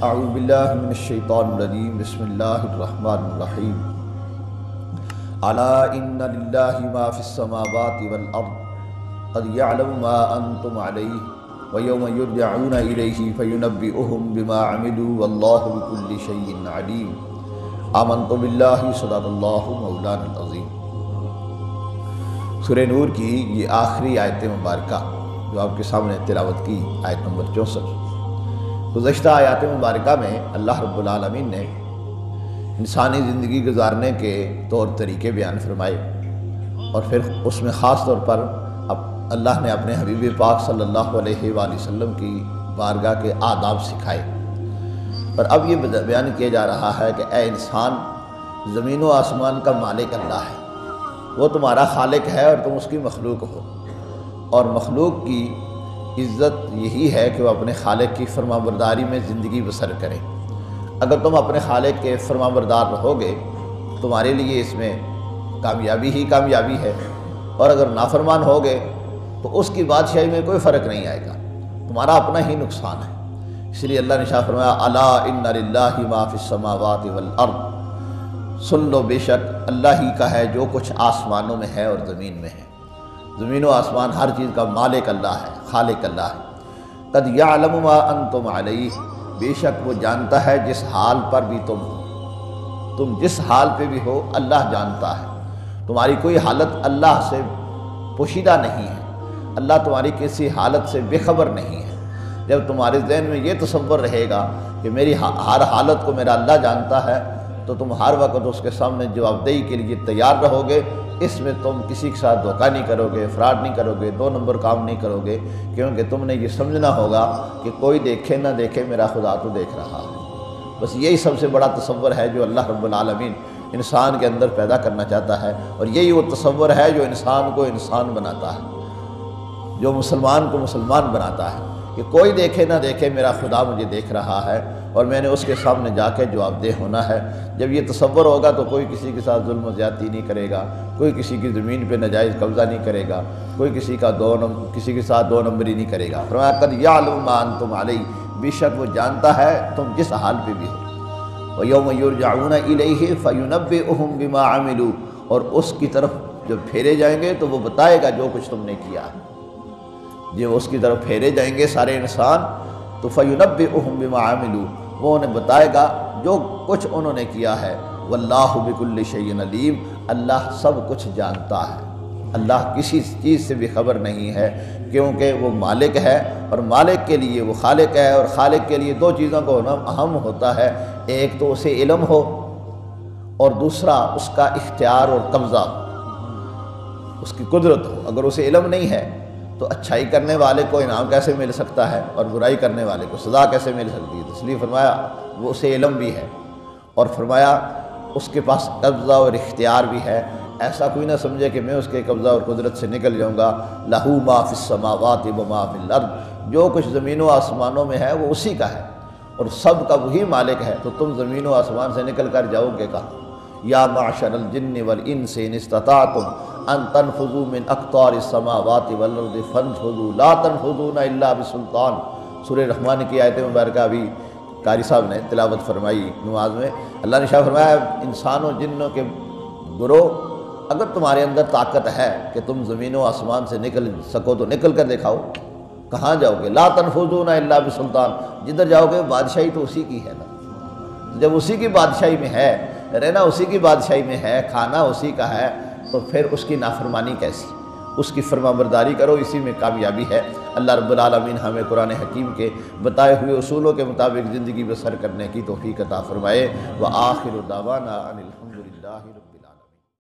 اعوذ باللہ من الشیطان الرجیم بسم اللہ الرحمن الرحیم الا ان للہ ما فی السماوات والارض قد یعلم ما انتم علیہ ویوم یرجعون الیہ فینبئہم بما عملوا واللہ بکل شیء علیم آمنت باللہ صدق اللہ مولانا العظیم۔ سورہ نور کی یہ آخری آیت مبارکہ جو آپ کے سامنے تلاوت کی، آیت نمبر 64۔ گزشتہ آیات مبارکہ میں اللہ رب العالمین نے انسانی زندگی گزارنے کے طور طریقے بیان فرمائے، اور پھر اس میں خاص طور پر اللہ نے اپنے حبیب پاک صلی اللہ علیہ وآلہ وسلم کی بارگاہ کے آداب سکھائے۔ اور اب یہ بیان کیا جا رہا ہے کہ اے انسان، زمین و آسمان کا مالک اللہ ہے، وہ تمہارا خالق ہے اور تم اس کی مخلوق ہو، اور مخلوق کی عزت یہی ہے کہ وہ اپنے خالق کی فرما برداری میں زندگی بسر کرے۔ اگر تم اپنے خالق کے فرما بردار رہو گے تمہارے لیے اس میں کامیابی ہی کامیابی ہے، اور اگر نافرمان ہوگے تو اس کی بادشاہی میں کوئی فرق نہیں آئے گا، تمہارا اپنا ہی نقصان ہے۔ اس لیے اللہ نے شاہ فرمایا الا ان للہ ما فی السماوات والارض، سن لو بے شک اللہ ہی کا ہے جو کچھ آسمانوں میں ہے اور زمین میں ہے۔ زمین و آسمان ہر چیز کا مالک اللہ ہے، خالق اللہ ہے۔ قد یعلم ما انتم علیہ، بے شک وہ جانتا ہے جس حال پر بھی تم ہو، تم جس حال پہ بھی ہو اللہ جانتا ہے۔ تمہاری کوئی حالت اللہ سے پوشیدہ نہیں ہے، اللہ تمہاری کسی حالت سے بے خبر نہیں ہے۔ جب تمہارے ذہن میں یہ تصور رہے گا کہ میری ہر حالت کو میرا اللہ جانتا ہے تو تم ہر وقت اس کے سامنے جواب دہی کے لیے تیار رہو گے۔ اس میں تم کسی کے ساتھ دھوکہ نہیں کرو گے، فراڈ نہیں کرو گے، 2 نمبر کام نہیں کرو گے، کیونکہ تم نے یہ سمجھنا ہوگا کہ کوئی دیکھے نہ دیکھے میرا خدا تو دیکھ رہا ہے۔ بس یہی سب سے بڑا تصور ہے جو اللہ رب العالمین انسان کے اندر پیدا کرنا چاہتا ہے، اور یہی وہ تصور ہے جو انسان کو انسان بناتا ہے، جو مسلمان کو مسلمان بناتا ہے، کہ کوئی دیکھے نہ دیکھے میرا خدا مجھے دیکھ رہا ہے اور میں نے اس کے سامنے جا کے جواب دہ ہونا ہے۔ جب یہ تصور ہوگا تو کوئی کسی کے ساتھ ظلم و زیادتی نہیں کرے گا، کوئی کسی کی زمین پہ ناجائز قبضہ نہیں کرے گا، کوئی کسی کے ساتھ 2 نمبری نہیں کرے گا۔ فرمایا قد یعلم ما انتم علیہ، بے شک وہ جانتا ہے تم جس حال پہ بھی ہو۔ وَيَوْمَ يُرْجَعُونَ إِلَيْهِ فَيُنَبِّئُهُم بِمَا عَمِلُوا، اور اس کی طرف جب پھیرے جائیں گے تو وہ بتائے گا جو کچھ تم نے کیا ہے۔ جب اس کی طرف پھیرے جائیں گے سارے انسان تو فَيُنَبِّئُهُم بِمَا عَمِلُوا، وہ انہیں بتائے گا جو کچھ انہوں نے کیا ہے۔ وَاللَّهُ بِكُلِّ شَيْءٍ عَلِيمٌ، اللہ سب کچھ جانتا ہے، اللہ کسی چیز سے بھی خبر نہیں ہے، کیونکہ وہ مالک ہے، اور مالک کے لیے وہ خالق ہے، اور خالق کے لیے 2 چیزوں کا ہونا اہم ہوتا ہے، ایک تو اسے علم ہو، اور دوسرا اس کا اختیار اور قبضہ، اس کی قدرت ہو۔ اگر اسے علم نہیں ہے تو اچھائی کرنے والے کو انعام کیسے مل سکتا ہے اور برائی کرنے والے کو سزا کیسے مل سکتی ہے؟ اس لیے فرمایا وہ اسے علم بھی ہے، اور فرمایا اس کے پاس قبضہ اور اختیار بھی ہے۔ ایسا کوئی نہ سمجھے کہ میں اس کے قبضہ اور قدرت سے نکل جاؤں گا۔ لہو ما فی السماوات و ما فی الارض، جو کچھ زمین و آسمانوں میں ہے وہ اسی کا ہے، اور سب کا وہی مالک ہے، تو تم زمین و آسمان سے نکل کر جاؤ گے کہاں؟ یا معشر الجن والانس ان استطعتم ان تنفذوا من اقطار السماوات والارض فانفذوا لا تنفذون الا بسلطان۔ سورہ رحمان کی آیت مبارکہ ابھی قاری صاحب نے تلاوت فرمائی نماز میں۔ اللہ نے شاہ فرمایا انسانوں جنوں کے گروہ، اگر تمہارے اندر طاقت ہے کہ تم زمین و آسمان سے نکل سکو تو نکل کر دکھاؤ، کہاں جاؤ گے؟ لا تنفذون الا بسلطان، جدھر جاؤ گے بادشاہی تو اسی کی ہے نا۔ جب اسی کی بادشاہی میں ہے، رہنا اسی کی بادشاہی میں ہے، کھانا اسی کا ہے، تو پھر اس کی نافرمانی کیسی؟ اس کی فرما برداری کرو، اسی میں کامیابی ہے۔ اللہ رب العالمین ہمیں قرآن حکیم کے بتائے ہوئے اصولوں کے مطابق زندگی بسر کرنے کی توفیق عطا فرمائے۔ وآخر دعوانا ان الحمد للہ۔